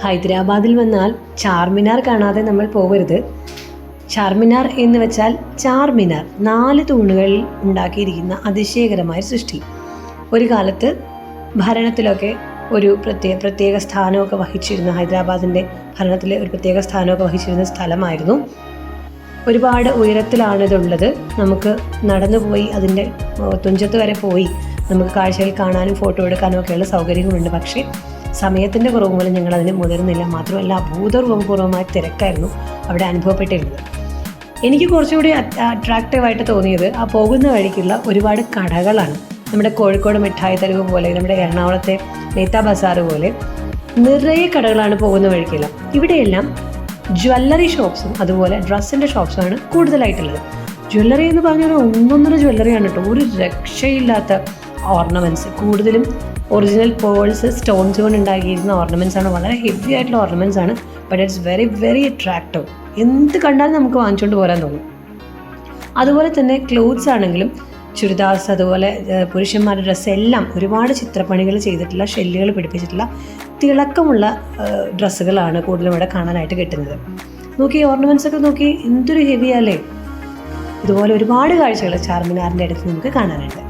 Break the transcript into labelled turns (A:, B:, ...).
A: ഹൈദരാബാദിൽ വന്നാൽ ചാർമിനാർ കാണാതെ നമ്മൾ പോകരുത്. ചാർമിനാർ എന്ന് വെച്ചാൽ ചാർമിനാർ, 4 തൂണുകളിൽ ഉണ്ടാക്കിയിരിക്കുന്ന അതിശയകരമായ സൃഷ്ടി. ഒരു കാലത്ത് ഭരണത്തിലൊക്കെ ഒരു പ്രത്യേക സ്ഥാനമൊക്കെ വഹിച്ചിരുന്ന, ഹൈദരാബാദിൻ്റെ ഭരണത്തിൽ ഒരു പ്രത്യേക സ്ഥാനമൊക്കെ വഹിച്ചിരുന്ന സ്ഥലമായിരുന്നു. ഒരുപാട് ഉയരത്തിലാണിതുള്ളത്. നമുക്ക് നടന്നു പോയി അതിൻ്റെ തുഞ്ചത്ത് വരെ പോയി നമുക്ക് കാഴ്ചകൾ കാണാനും ഫോട്ടോ എടുക്കാനും ഒക്കെയുള്ള സൗകര്യങ്ങളുണ്ട്. പക്ഷേ സമയത്തിൻ്റെ കുറവ് മൂലം ഞങ്ങളതിന് മുതിർന്നില്ല. മാത്രമല്ല അഭൂതപൂർവമായ തിരക്കായിരുന്നു അവിടെ അനുഭവപ്പെട്ടിരുന്നത്. എനിക്ക് കുറച്ചുകൂടി അട്രാക്റ്റീവായിട്ട് തോന്നിയത് ആ പോകുന്ന വഴിക്കുള്ള ഒരുപാട് കടകളാണ്. നമ്മുടെ കോഴിക്കോട് മിഠായി തെരുവ് പോലെ, നമ്മുടെ എറണാകുളത്തെ നേതാ ബസാർ പോലെ നിറയെ കടകളാണ് പോകുന്ന വഴിക്കെല്ലാം. ഇവിടെയെല്ലാം ജ്വല്ലറി ഷോപ്സും അതുപോലെ ഡ്രസ്സിൻ്റെ ഷോപ്സുമാണ് കൂടുതലായിട്ടുള്ളത്. ജ്വല്ലറി എന്ന് പറഞ്ഞാൽ ഒന്നൊന്നര ജ്വല്ലറിയാണ് കേട്ടോ. ഒരു രക്ഷയില്ലാത്ത ഓർണമെൻറ്റ്സ്, കൂടുതലും ഒറിജിനൽ പേൾസ്, സ്റ്റോൺസ് കൊണ്ട് ഉണ്ടാക്കിയിരുന്ന ഓർണമെൻറ്റ്സ് ആണ്. വളരെ ഹെവി ആയിട്ടുള്ള ഓർണമെൻറ്റ്സ് ആണ്. But it's very very attractive. എന്ത് കണ്ടാലും നമുക്ക് വാങ്ങിച്ചുകൊണ്ട് പോരാൻ തോന്നും. അതുപോലെ തന്നെ ക്ലോത്ത്സ് ആണെങ്കിലും ചുരിദാർസ്, അതുപോലെ പുരുഷന്മാരുടെ ഡ്രസ്സ് എല്ലാം ഒരുപാട് ചിത്രപ്പണികൾ ചെയ്തിട്ടുള്ള, ഷെല്ലുകൾ പിടിപ്പിച്ചിട്ടുള്ള തിളക്കമുള്ള ഡ്രസ്സുകളാണ് കൂടുതലും ഇവിടെ കാണാനായിട്ട് കിട്ടുന്നത്. നോക്കി ഓർണമെൻറ്റ്സ് ഒക്കെ നോക്കി, എന്തൊരു ഹെവിയല്ലേ. ഇതുപോലെ ഒരുപാട് കാഴ്ചകൾ ചാർമിനാറിൻ്റെ അടുത്ത് നമുക്ക് കാണാനുണ്ട്.